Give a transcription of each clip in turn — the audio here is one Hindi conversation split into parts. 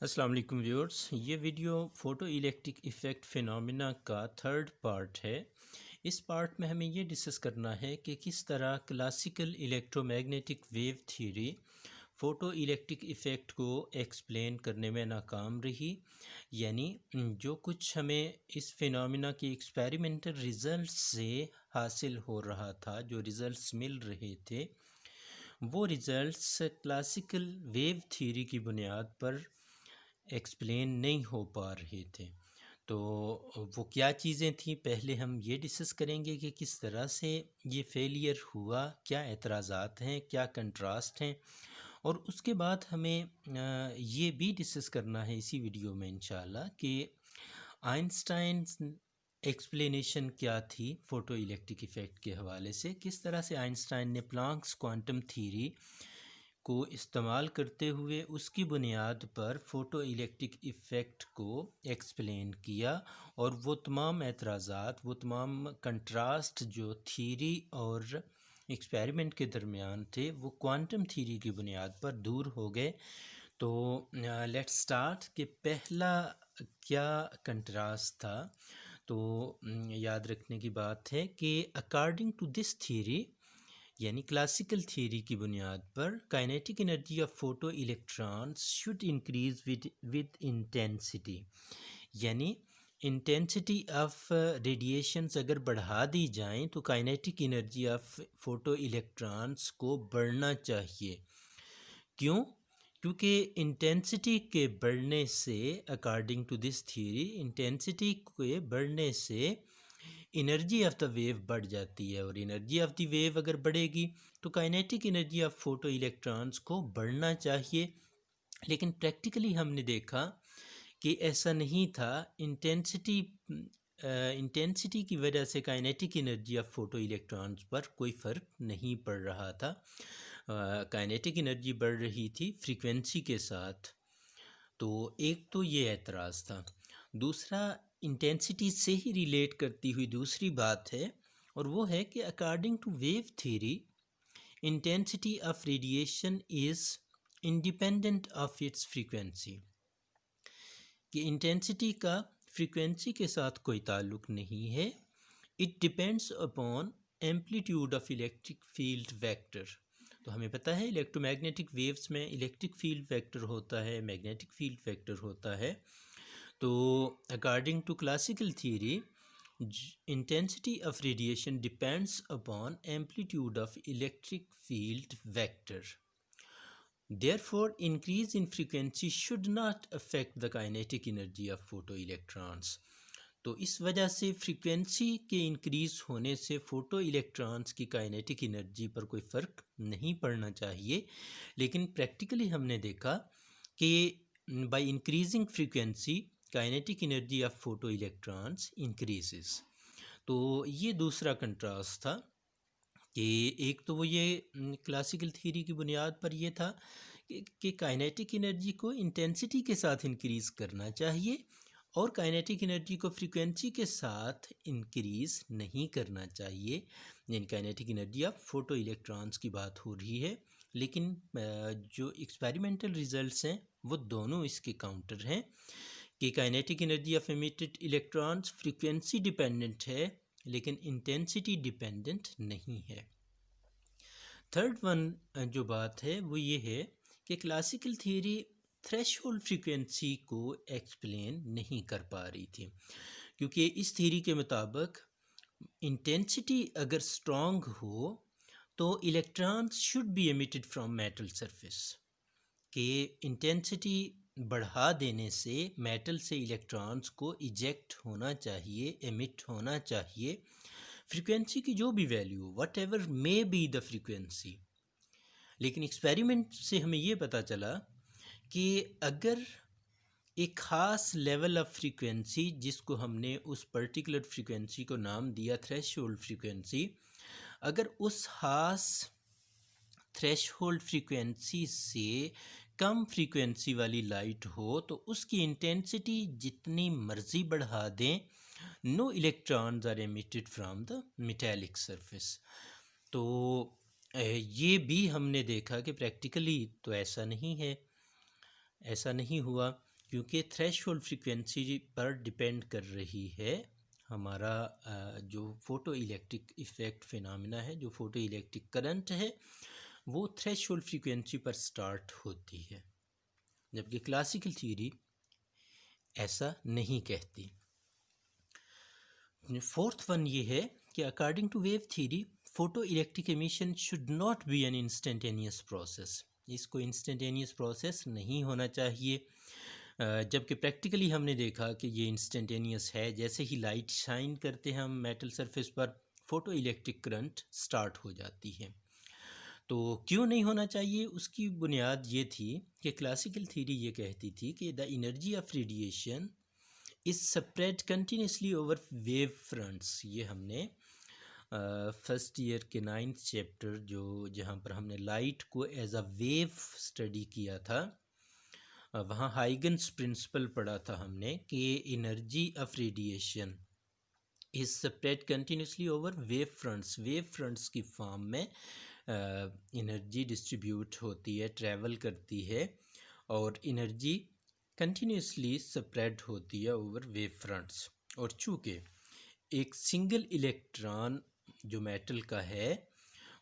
अस्सलाम वालेकुम व्यूअर्स, ये video photo electric effect phenomena का थर्ड पार्ट है। इस पार्ट में हमें ये डिस्कस करना है कि किस तरह classical electromagnetic wave theory photo electric effect को एक्सप्लेन करने में नाकाम रही। यानी जो कुछ हमें इस फिनोमिना के एक्सपेरिमेंटल रिज़ल्ट से हासिल हो रहा था, जो रिज़ल्ट्स मिल रहे थे, वो रिज़ल्ट्स क्लासिकल वेव थ्योरी की बुनियाद पर एक्सप्लेन नहीं हो पा रहे थे। तो वो क्या चीज़ें थीं, पहले हम ये डिस्कस करेंगे कि किस तरह से ये फेलियर हुआ, क्या एतराज़ात हैं, क्या कंट्रास्ट हैं, और उसके बाद हमें ये भी डिस्कस करना है इसी वीडियो में इंशाल्लाह कि आइंस्टाइन एक्सप्लेनेशन क्या थी फ़ोटो इलेक्ट्रिक इफ़ेक्ट के हवाले से, किस तरह से आइंस्टाइन ने प्लांक्स क्वांटम थ्योरी को इस्तेमाल करते हुए उसकी बुनियाद पर फ़ोटो इलेक्ट्रिक इफ़ेक्ट को एक्सप्लेन किया, और वो तमाम एतराज़ात, वो तमाम कंट्रास्ट जो थ्योरी और एक्सपेरिमेंट के दरमियान थे, वो क्वांटम थ्योरी की बुनियाद पर दूर हो गए। तो लेट्स स्टार्ट कि पहला क्या कंट्रास्ट था। तो याद रखने की बात है कि अकॉर्डिंग टू दिस थ्योरी, यानी क्लासिकल थ्योरी की बुनियाद पर, kinetic energy of photo electrons should increase with intensity. यानी इंटेंसिटी ऑफ रेडिएशंस अगर बढ़ा दी जाएं तो kinetic energy of photo electrons को बढ़ना चाहिए। क्यों? क्योंकि इंटेंसिटी के बढ़ने से, according to this theory, intensity के बढ़ने से एनर्जी ऑफ द वेव बढ़ जाती है, और एनर्जी ऑफ द वेव अगर बढ़ेगी तो kinetic energy of photo electrons को बढ़ना चाहिए। लेकिन प्रैक्टिकली हमने देखा कि ऐसा नहीं था। इंटेंसिटी की वजह से kinetic energy of photo electrons पर कोई फ़र्क नहीं पड़ रहा था। काइनेटिक एनर्जी बढ़ रही थी फ्रीक्वेंसी के साथ। तो एक तो ये एतराज़ था। दूसरा, इंटेंसिटी से ही रिलेट करती हुई दूसरी बात है, और वो है कि according to wave theory, intensity of radiation is independent of its frequency. कि इंटेंसिटी का फ्रीक्वेंसी के साथ कोई ताल्लुक़ नहीं है। It depends upon amplitude of electric field vector. तो हमें पता है इलेक्ट्रोमैग्नेटिक वेव्स में इलेक्ट्रिक फील्ड वेक्टर होता है, मैग्नेटिक फील्ड वेक्टर होता है। तो according to classical theory, intensity of radiation depends upon amplitude of electric field vector. Therefore, increase in frequency should not affect the kinetic energy of photoelectrons. तो इस वजह से फ्रीक्वेंसी के इंक्रीज़ होने से फ़ोटो इलेक्ट्रॉन्स की काइनेटिक एनर्जी पर कोई फ़र्क नहीं पड़ना चाहिए। लेकिन प्रैक्टिकली हमने देखा कि by increasing frequency, kinetic energy of photo electrons increases. तो ये दूसरा कंट्रास्ट था कि एक तो वो ये क्लासिकल थ्योरी की बुनियाद पर ये था कि काइनेटिक एनर्जी को इंटेंसिटी के साथ इंक्रीज़ करना चाहिए, और काइनेटिक एनर्जी को फ्रीक्वेंसी के साथ इंक्रीज़ नहीं करना चाहिए। यानी kinetic energy of photo electrons की बात हो रही है। लेकिन जो एक्सपेरिमेंटल रिजल्ट्स हैं वो दोनों इसके काउंटर हैं कि kinetic energy of emitted electrons frequency dependent है, लेकिन इंटेंसिटी डिपेंडेंट नहीं है। थर्ड वन जो बात है वो ये है कि क्लासिकल थियरी थ्रेशोल्ड फ्रीक्वेंसी को एक्सप्लेन नहीं कर पा रही थी, क्योंकि इस थियरी के मुताबिक इंटेंसिटी अगर स्ट्रॉन्ग हो तो electrons should be emitted from metal surface. कि इंटेंसिटी बढ़ा देने से मेटल से इलेक्ट्रॉन्स को इजेक्ट होना चाहिए, एमिट होना चाहिए, फ्रीक्वेंसी की जो भी value, what ever may be the frequency. लेकिन एक्सपेरिमेंट से हमें ये पता चला कि अगर एक ख़ास लेवल ऑफ फ्रीक्वेंसी, जिसको हमने उस पर्टिकुलर फ्रीक्वेंसी को नाम दिया थ्रेशोल्ड फ्रीक्वेंसी, अगर उस ख़ास थ्रेशोल्ड फ्रीक्वेंसी से कम फ्रीक्वेंसी वाली लाइट हो तो उसकी इंटेंसिटी जितनी मर्ज़ी बढ़ा दें, no electrons are emitted from the metallic surface. तो ये भी हमने देखा कि प्रैक्टिकली तो ऐसा नहीं है, ऐसा नहीं हुआ। क्योंकि थ्रेशोल्ड फ्रीक्वेंसी पर डिपेंड कर रही है हमारा जो फ़ोटो इलेक्ट्रिक इफ़ेक्ट फिनोमेना है, जो फ़ोटो इलेक्ट्रिक करंट है, वो थ्रेशोल्ड फ्रीक्वेंसी पर स्टार्ट होती है, जबकि क्लासिकल थ्योरी ऐसा नहीं कहती। फोर्थ वन ये है कि according to wave theory photo electric emission should not be an instantaneous process. इसको इंस्टेंटेनियस प्रोसेस नहीं होना चाहिए, जबकि प्रैक्टिकली हमने देखा कि ये इंस्टेंटेनियस है। जैसे ही लाइट शाइन करते हैं हम मेटल सरफेस पर, फोटो इलेक्ट्रिक करंट स्टार्ट हो जाती है। तो क्यों नहीं होना चाहिए, उसकी बुनियाद ये थी कि क्लासिकल थ्योरी ये कहती थी कि the energy of radiation is spread continuously over wave fronts. ये हमने फर्स्ट ईयर के 9th चैप्टर जो जहाँ पर हमने लाइट को एज अ वेव स्टडी किया था, वहाँ हाइगन्स प्रिंसिपल पढ़ा था हमने कि energy of radiation is spread continuously over wave fronts. Wave fronts की फॉर्म में एनर्जी डिस्ट्रीब्यूट होती है, ट्रैवल करती है, और एनर्जी कंटिन्यूसली स्प्रेड होती है ओवर वेव फ्रंट्स। और चूँकि एक सिंगल इलेक्ट्रॉन जो मेटल का है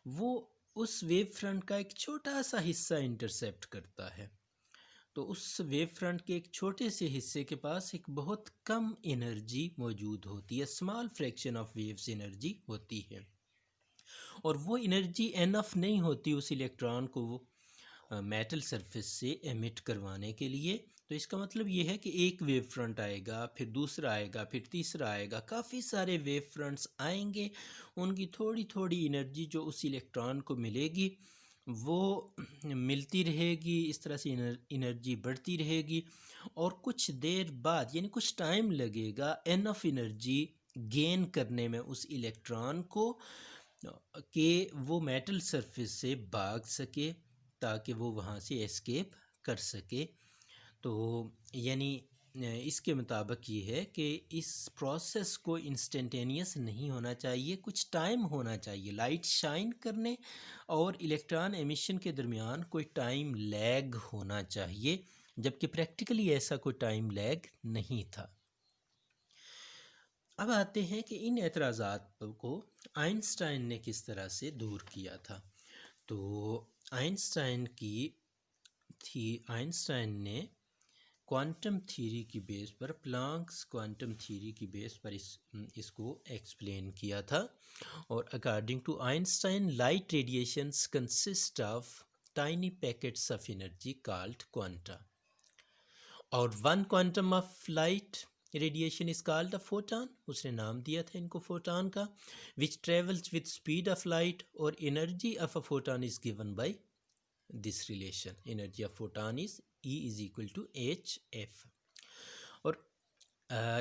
वो उस वेव फ्रंट का एक छोटा सा हिस्सा इंटरसेप्ट करता है, तो उस वेव फ्रंट के एक छोटे से हिस्से के पास एक बहुत कम एनर्जी मौजूद होती है, small fraction of waves energy होती है, और वो एनर्जी एनफ नहीं होती उस इलेक्ट्रॉन को मेटल सरफेस से एमिट करवाने के लिए। तो इसका मतलब ये है कि एक वेव फ्रंट आएगा, फिर दूसरा आएगा, फिर तीसरा आएगा, काफ़ी सारे वेव फ्रंट्स आएंगे, उनकी थोड़ी थोड़ी एनर्जी जो उस इलेक्ट्रॉन को मिलेगी वो मिलती रहेगी, इस तरह से एनर्जी बढ़ती रहेगी, और कुछ देर बाद यानी कुछ टाइम लगेगा एनफ एनर्जी गेन करने में उस इलेक्ट्रॉन को कि वो मेटल सरफेस से भाग सके, ताकि वो वहाँ से एस्केप कर सके। तो यानी इसके मुताबिक ये है कि इस प्रोसेस को इंस्टेंटेनियस नहीं होना चाहिए, कुछ टाइम होना चाहिए लाइट शाइन करने और इलेक्ट्रॉन एमिशन के दरमियान कोई टाइम लैग होना चाहिए, जबकि प्रैक्टिकली ऐसा कोई टाइम लैग नहीं था। अब आते हैं कि इन एतराज़ात को आइंस्टाइन ने किस तरह से दूर किया था। तो आइंस्टाइन ने क्वांटम थ्योरी की बेस पर, प्लांक्स क्वांटम थ्योरी की बेस पर इसको एक्सप्लेन किया था। और according to Einstein light radiations consist of tiny packets of energy called quanta, और one quantum of light radiation is called a photon. उसने नाम दिया था इनको फोटॉन का, which travels with speed of light, और energy of a photon is given by this relation. Energy of photon is E is equal to HF, और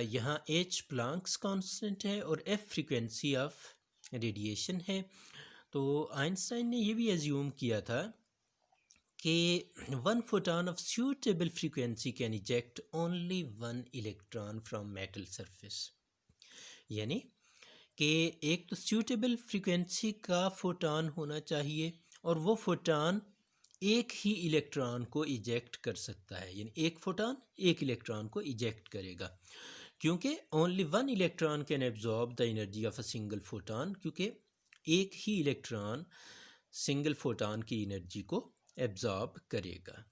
यहाँ H प्लांक्स कांस्टेंट है और F फ्रीक्वेंसी ऑफ रेडिएशन है। तो आइंस्टाइन ने ये भी एज्यूम किया था कि one photon of suitable frequency can eject only one electron from metal surface. यानी कि एक तो सूटेबल फ्रीक्वेंसी का फोटॉन होना चाहिए, और वो फोटॉन एक ही इलेक्ट्रॉन को इजेक्ट कर सकता है, यानी एक फोटॉन एक इलेक्ट्रॉन को इजेक्ट करेगा, क्योंकि only one electron can absorb the energy of a single photon, क्योंकि एक ही इलेक्ट्रॉन सिंगल फोटॉन की एनर्जी को एब्जॉर्ब करेगा।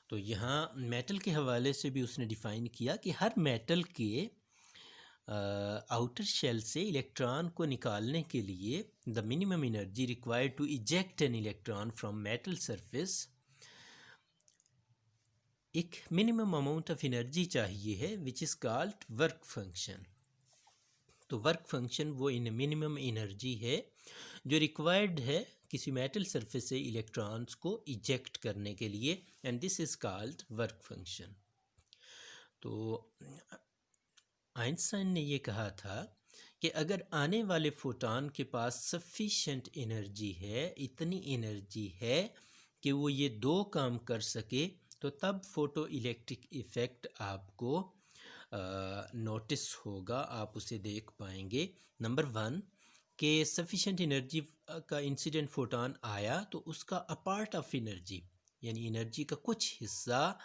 तो यहाँ मेटल के हवाले से भी उसने डिफ़ाइन किया कि हर मेटल के आउटर शेल से इलेक्ट्रॉन को निकालने के लिए the minimum energy required to eject an electron from metal surface, एक मिनिमम अमाउंट ऑफ एनर्जी चाहिए है, which is called work function. तो वर्क फंक्शन वो इन मिनिमम एनर्जी है जो रिक्वायर्ड है किसी मेटल सरफेस से इलेक्ट्रॉन्स को इजेक्ट करने के लिए, and this is called work function. तो आइंस्टाइन ने ये कहा था कि अगर आने वाले फोटॉन के पास सफिशेंट एनर्जी है, इतनी एनर्जी है कि वो ये दो काम कर सके, तो तब फोटो इलेक्ट्रिक इफ़ेक्ट आपको नोटिस होगा, आप उसे देख पाएंगे। नंबर वन कि सफिशेंट एनर्जी का इंसिडेंट फोटॉन आया तो उसका अ पार्ट ऑफ एनर्जी, यानी एनर्जी का कुछ हिस्सा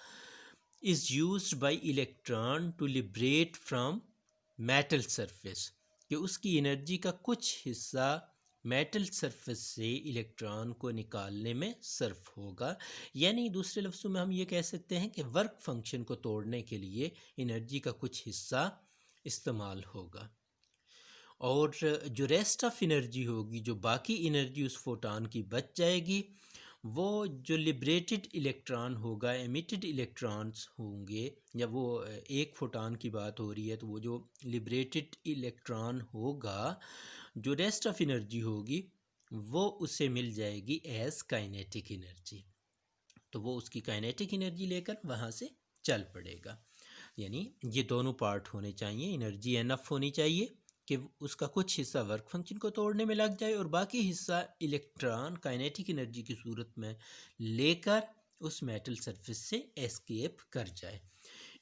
is used by electron to liberate from metal surface, कि उसकी एनर्जी का कुछ हिस्सा मेटल सरफेस से इलेक्ट्रॉन को निकालने में सर्फ होगा। यानी दूसरे लफ्ज़ों में हम ये कह सकते हैं कि वर्क फंक्शन को तोड़ने के लिए एनर्जी का कुछ हिस्सा इस्तेमाल होगा, और जो रेस्ट ऑफ एनर्जी होगी, जो बाकी एनर्जी उस फोटॉन की बच जाएगी, वो जो लिबरेटेड इलेक्ट्रॉन होगा, एमिटेड इलेक्ट्रॉन्स होंगे, या वो एक फोटॉन की बात हो रही है तो वो जो लिबरेटेड इलेक्ट्रॉन होगा, जो रेस्ट ऑफ एनर्जी होगी वो उसे मिल जाएगी एज काइनेटिक एनर्जी। तो वो उसकी काइनेटिक एनर्जी लेकर वहाँ से चल पड़ेगा। यानी ये दोनों पार्ट होने चाहिए, एनर्जी एनफ होनी चाहिए कि उसका कुछ हिस्सा वर्क फंक्शन को तोड़ने में लग जाए और बाकी हिस्सा इलेक्ट्रॉन काइनेटिक एनर्जी की सूरत में लेकर उस मेटल सरफेस से एस्केप कर जाए।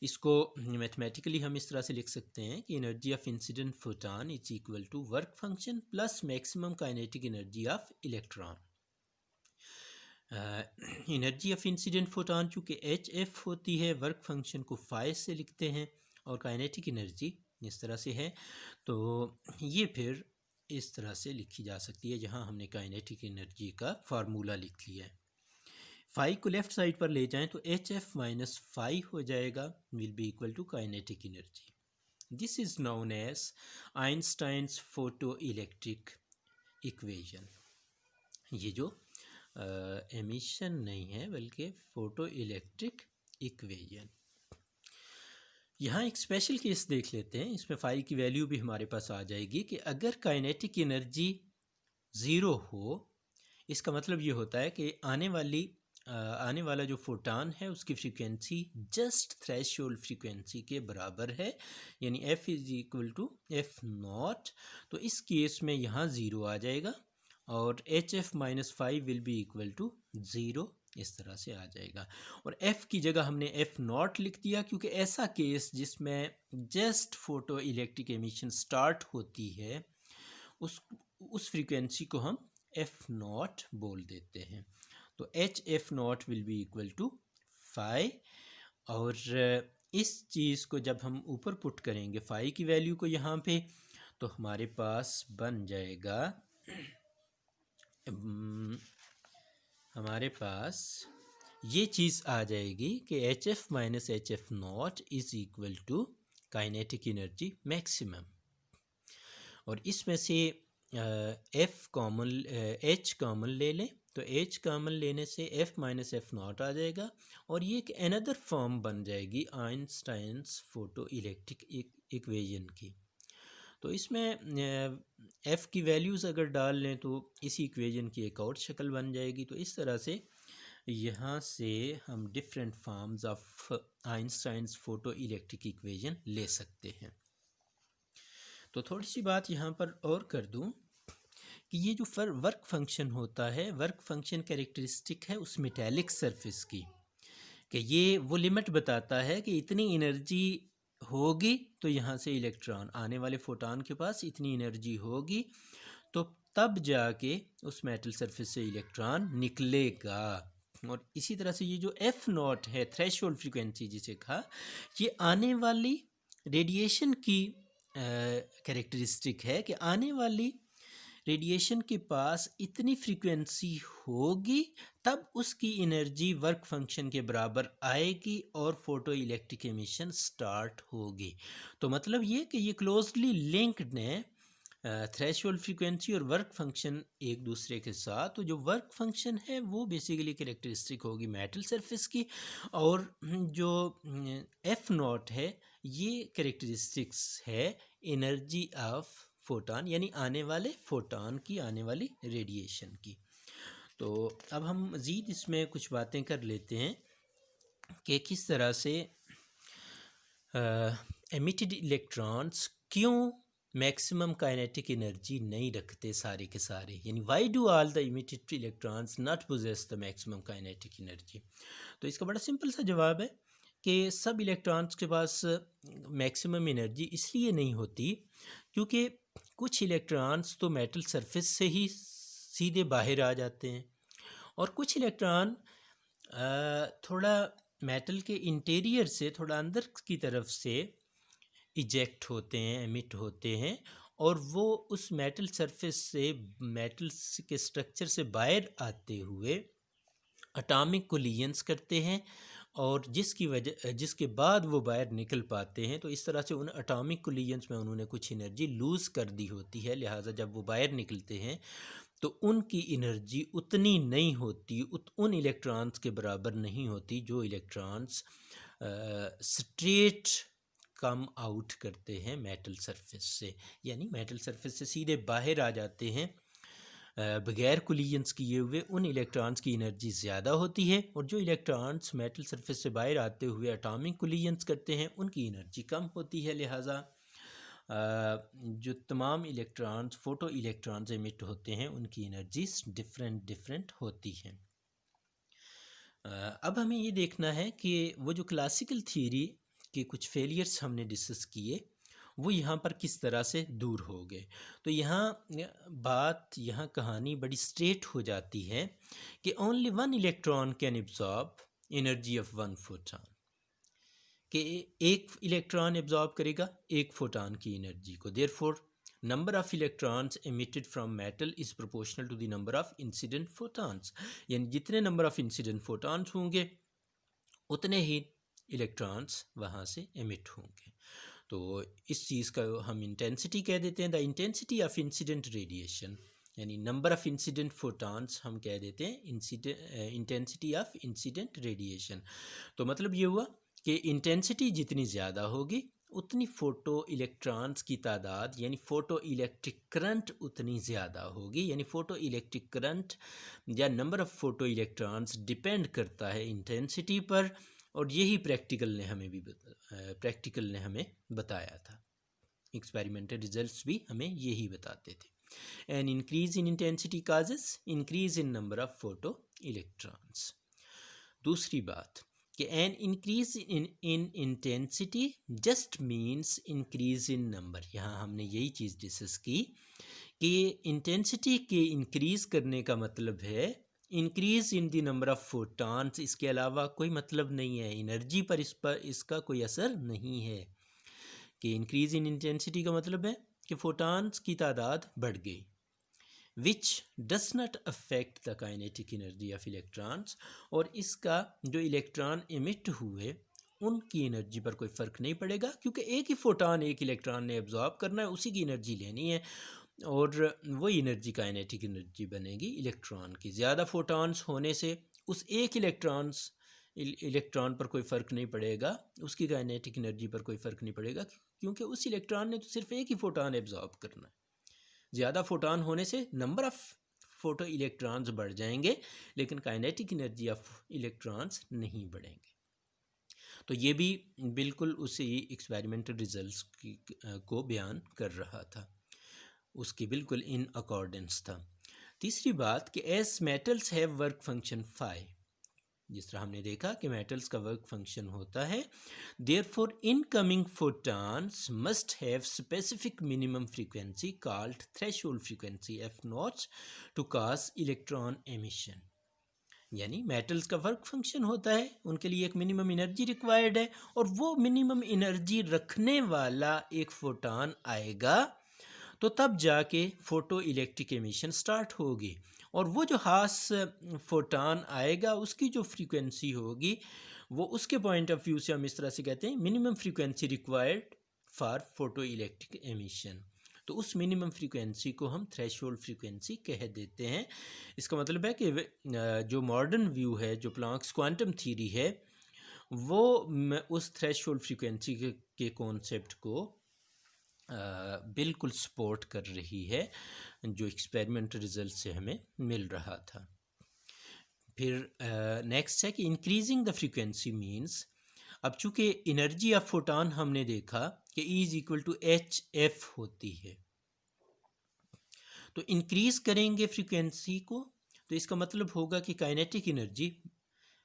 इसको मैथमेटिकली हम इस तरह से लिख सकते हैं कि energy of incident photon is equal to work function plus maximum kinetic energy of electron. Energy of incident photon चूँकि एच एफ होती है, वर्क फंक्शन को फाइ से लिखते हैं, और काइनेटिक एनर्जी इस तरह से है, तो ये फिर इस तरह से लिखी जा सकती है जहाँ हमने काइनेटिक एनर्जी का फार्मूला लिख लिया है। फाइ को लेफ़्ट साइड पर ले जाएं तो एच एफ माइनस फाइ हो जाएगा, will be equal to kinetic energy. This is known as Einstein's photo electric equation. ये जो एमिशन नहीं है बल्कि फोटो इलेक्ट्रिक इक्वेशन। यहाँ एक स्पेशल केस देख लेते हैं, इसमें फाइ की वैल्यू भी हमारे पास आ जाएगी कि अगर काइनेटिक एनर्जी ज़ीरो हो, इसका मतलब ये होता है कि आने वाला जो फोटॉन है उसकी फ्रीक्वेंसी जस्ट थ्रेशोल्ड फ्रीक्वेंसी के बराबर है, यानी f is equal to F naught. तो इस केस में यहाँ ज़ीरो आ जाएगा और H F minus five will be equal to zero, इस तरह से आ जाएगा। और f की जगह हमने एफ नॉट लिख दिया क्योंकि ऐसा केस जिसमें just photo electric emission start होती है उस फ्रीक्वेंसी को हम एफ नॉट बोल देते हैं। तो H F naught will be equal to phi, और इस चीज़ को जब हम ऊपर पुट करेंगे फाइ की वैल्यू को यहाँ पे, तो हमारे पास बन जाएगा हमारे पास ये चीज़ आ जाएगी कि H F minus H F naught is equal to kinetic energy maximum. और इसमें से एफ कॉमन एच कॉमन ले लें, तो एच कॉमन लेने से एफ माइनस एफ नॉट आ जाएगा, और ये एक अनदर फॉर्म बन जाएगी आइंस्टाइंस फोटो इलेक्ट्रिक इक्वेशन की। तो इसमें एफ़ की वैल्यूज़ अगर डाल लें तो इसी इक्वेशन की एक और शक्ल बन जाएगी। तो इस तरह से यहाँ से हम different forms of Einstein's photo electric equation ले सकते हैं। तो थोड़ी सी बात यहाँ पर और कर दूँ कि ये जो वर्क फंक्शन होता है, वर्क फंक्शन कैरेक्टरिस्टिक है उस मेटेलिक सरफेस की, कि ये वो लिमिट बताता है कि इतनी एनर्जी होगी तो यहाँ से इलेक्ट्रॉन, आने वाले फोटॉन के पास इतनी एनर्जी होगी तो तब जाके उस मेटल सरफेस से इलेक्ट्रॉन निकलेगा। और इसी तरह से ये जो एफ नॉट है, थ्रेशोल्ड फ्रीक्वेंसी जिसे कहा, ये आने वाली रेडिएशन की कैरेक्टरिस्टिक है कि आने वाली रेडिएशन के पास इतनी फ्रीक्वेंसी होगी तब उसकी एनर्जी वर्क फंक्शन के बराबर आएगी और फोटो इलेक्ट्रिक एमिशन स्टार्ट होगी। तो मतलब ये कि ये क्लोजली लिंक्ड है थ्रेशोल्ड फ्रीक्वेंसी और वर्क फंक्शन एक दूसरे के साथ। तो जो वर्क फंक्शन है वो बेसिकली कैरेक्टरिस्टिक होगी मेटल सरफेस की, और जो एफ नॉट है ये कैरेक्टरिस्टिक्स है एनर्जी ऑफ फोटॉन, यानी आने वाले फोटॉन की, आने वाली रेडिएशन की। तो अब हम मज़ीद इसमें कुछ बातें कर लेते हैं कि किस तरह से एमिटेड इलेक्ट्रॉन्स क्यों मैक्सिमम काइनेटिक एनर्जी नहीं रखते सारे के सारे, यानी why do all the emitted electrons not possess the maximum kinetic energy. तो इसका बड़ा सिंपल सा जवाब है कि सब इलेक्ट्रॉन्स के पास मैक्सिमम एनर्जी इसलिए नहीं होती क्योंकि कुछ इलेक्ट्रॉन्स तो मेटल सरफेस से ही सीधे बाहर आ जाते हैं, और कुछ इलेक्ट्रॉन थोड़ा मेटल के इंटीरियर से थोड़ा अंदर की तरफ से इजेक्ट होते हैं, एमिट होते हैं, और वो उस मेटल सरफेस से, मेटल के स्ट्रक्चर से बाहर आते हुए एटॉमिक कोलिजन्स करते हैं, और जिसके बाद वो बाहर निकल पाते हैं। तो इस तरह से उन एटॉमिक कोलिजन्स में उन्होंने कुछ एनर्जी लूज़ कर दी होती है, लिहाजा जब वो बाहर निकलते हैं तो उनकी एनर्जी उतनी नहीं होती, उन इलेक्ट्रॉन्स के बराबर नहीं होती जो इलेक्ट्रॉन्स स्ट्रेट कम आउट करते हैं मेटल सरफेस से, यानी मेटल सरफेस से सीधे बाहर आ जाते हैं बगैर कोलिजन्स किए हुए। उन इलेक्ट्रॉन्स की एनर्जी ज़्यादा होती है, और जो इलेक्ट्रॉन्स मेटल सरफेस से बाहर आते हुए एटॉमिक कोलिजन्स करते हैं उनकी एनर्जी कम होती है। लिहाजा जो तमाम इलेक्ट्रॉन्स, फोटो इलेक्ट्रॉन्स एमिट होते हैं, उनकी एनर्जीज डिफरेंट होती हैं। अब हमें ये देखना है कि वो जो क्लासिकल थ्योरी के कुछ फेलियर्स हमने डिस्कस किए वो यहाँ पर किस तरह से दूर हो गए। तो यहाँ कहानी बड़ी स्ट्रेट हो जाती है कि only one electron can absorb energy of one photon, कि एक इलेक्ट्रॉन एब्जॉर्ब करेगा एक फोटॉन की एनर्जी को। Therefore number of electrons emitted from metal is proportional to the number of incident photons, यानी जितने नंबर ऑफ इंसिडेंट फोटॉन्स होंगे उतने ही इलेक्ट्रॉन्स वहाँ से एमिट होंगे। तो इस चीज़ का हम इंटेंसिटी कह देते हैं, the intensity of incident radiation, यानी नंबर ऑफ इंसिडेंट फोटॉन्स हम कह देते हैं इंटेंसिटी ऑफ इंसिडेंट रेडिएशन। तो मतलब ये हुआ कि इंटेंसिटी जितनी ज़्यादा होगी उतनी फ़ोटो इलेक्ट्रॉन्स की तादाद, यानी फ़ोटो इलेक्ट्रिक करंट उतनी ज़्यादा होगी। यानी फ़ोटो इलेक्ट्रिक करंट या number of photo electrons depend करता है इंटेंसिटी पर, और यही प्रैक्टिकल ने हमें बताया था। एक्सपेरिमेंटल रिजल्ट्स भी हमें यही बताते थे। An increase in intensity causes increase in number of photo electrons. दूसरी बात कि an increase in intensity just means increase in number. यहाँ हमने यही चीज़ डिस्कस की कि इंटेंसिटी के इंक्रीज़ करने का मतलब है increase in the number of photons, इसके अलावा कोई मतलब नहीं है। एनर्जी पर इसका कोई असर नहीं है। कि इंक्रीज़ इन इंटेंसिटी का मतलब है कि फोटॉन्स की तादाद बढ़ गई, which does not affect the kinetic energy of electrons, और इसका जो इलेक्ट्रॉन एमिट हुए उनकी एनर्जी पर कोई फ़र्क नहीं पड़ेगा, क्योंकि एक ही फोटॉन एक इलेक्ट्रॉन ने एब्जॉर्ब करना है, उसी की एनर्जी लेनी है, और वही एनर्जी काइनेटिक एनर्जी बनेगी इलेक्ट्रॉन की। ज़्यादा फोटॉन्स होने से उस एक इलेक्ट्रॉन पर कोई फ़र्क नहीं पड़ेगा, उसकी काइनेटिक एनर्जी पर कोई फ़र्क नहीं पड़ेगा, क्योंकि उस इलेक्ट्रॉन ने तो सिर्फ एक ही फोटॉन एब्जॉर्ब करना है। ज़्यादा फोटॉन होने से नंबर ऑफ़ फोटो इलेक्ट्रॉन्स बढ़ जाएंगे, लेकिन काइनेटिक एनर्जी ऑफ इलेक्ट्रॉन्स नहीं बढ़ेंगे। तो ये भी बिल्कुल उसी एक्सपेरिमेंटल रिजल्ट्स को बयान कर रहा था, उसकी बिल्कुल इन अकॉर्डेंस था। तीसरी बात कि as metals have work function phi, जिस तरह हमने देखा कि मेटल्स का वर्क फंक्शन होता है, therefore incoming photons must have specific minimum frequency called threshold frequency F naught to cause electron emission. यानी मेटल्स का वर्क फंक्शन होता है, उनके लिए एक मिनिमम एनर्जी रिक्वायर्ड है, और वो मिनिमम एनर्जी रखने वाला एक फोटॉन आएगा तो तब जाके फ़ोटो इलेक्ट्रिक एमिशन स्टार्ट होगी। और वो जो खास फोटॉन आएगा उसकी जो फ्रीक्वेंसी होगी वो उसके पॉइंट ऑफ व्यू से हम इस तरह से कहते हैं minimum frequency required for photo electric emission. तो उस मिनिमम फ्रीक्वेंसी को हम थ्रेशोल्ड फ्रीक्वेंसी कह देते हैं। इसका मतलब है कि जो मॉडर्न व्यू है, जो प्लैंक्स क्वांटम थ्योरी है, वो उस थ्रेशोल्ड फ्रीक्वेंसी के कॉन्सेप्ट को बिल्कुल सपोर्ट कर रही है, जो एक्सपेरिमेंटल रिजल्ट से हमें मिल रहा था। फिर नेक्स्ट है कि इंक्रीजिंग द फ्रीक्वेंसी मीन्स, अब चूँकि एनर्जी ऑफ फोटॉन हमने देखा कि E is equal to HF होती है, तो इंक्रीज़ करेंगे फ्रीक्वेंसी को तो इसका मतलब होगा कि काइनेटिक एनर्जी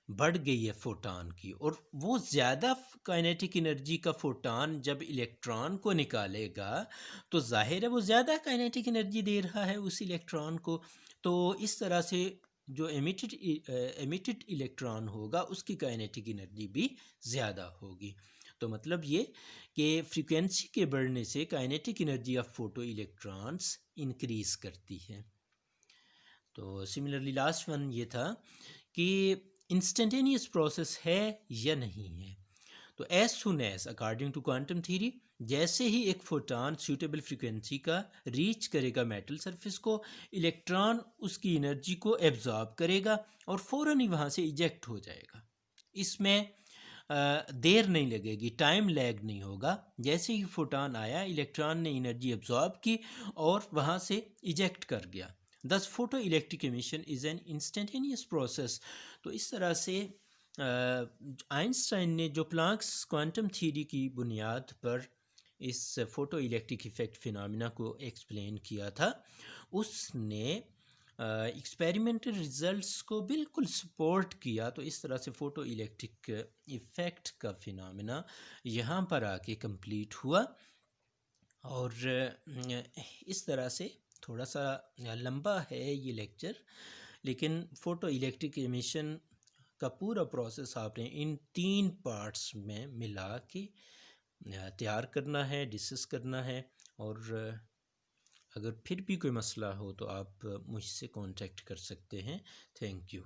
बढ़ गई है फोटॉन की, और वो ज़्यादा काइनेटिक एनर्जी का फोटॉन जब इलेक्ट्रॉन को निकालेगा तो जाहिर है वो ज़्यादा काइनेटिक एनर्जी दे रहा है उस इलेक्ट्रॉन को। तो इस तरह से जो एमिटेड इलेक्ट्रॉन होगा उसकी काइनेटिक एनर्जी भी ज़्यादा होगी। तो मतलब ये कि फ्रीक्वेंसी के बढ़ने से kinetic energy of photo electrons increase करती है। तो सिमिलरली लास्ट वन ये था कि इंस्टेंटेनियस प्रोसेस है या नहीं है। तो as soon as according to quantum theory, जैसे ही एक फोटॉन सूटेबल फ्रीक्वेंसी का रीच करेगा मेटल सरफेस को, इलेक्ट्रॉन उसकी एनर्जी को एब्जॉर्ब करेगा और फ़ौरन ही वहाँ से इजेक्ट हो जाएगा। इसमें देर नहीं लगेगी, टाइम लैग नहीं होगा। जैसे ही फोटॉन आया, इलेक्ट्रॉन ने एनर्जी एब्जॉर्ब की और वहाँ से इजेक्ट कर गया। दस photo electric emission is an instantaneous process. तो इस तरह से आइंस्टाइन ने जो प्लांक्स क्वांटम थ्योरी की बुनियाद पर इस फ़ोटो इलेक्ट्रिक इफ़ेक्ट फिनोमेना को एक्सप्लेन किया था, उसने एक्सपेरिमेंटल रिजल्ट्स को बिल्कुल सपोर्ट किया। तो इस तरह से फ़ोटो इलेक्ट्रिक इफ़ेक्ट का फिनोमेना यहाँ पर आके कंप्लीट हुआ। और इस तरह से थोड़ा सा लंबा है ये लेक्चर, लेकिन फ़ोटो इलेक्ट्रिक एमिशन का पूरा प्रोसेस आपने इन 3 पार्ट्स में मिला के तैयार करना है, डिस्कस करना है। और अगर फिर भी कोई मसला हो तो आप मुझसे कांटेक्ट कर सकते हैं। Thank you.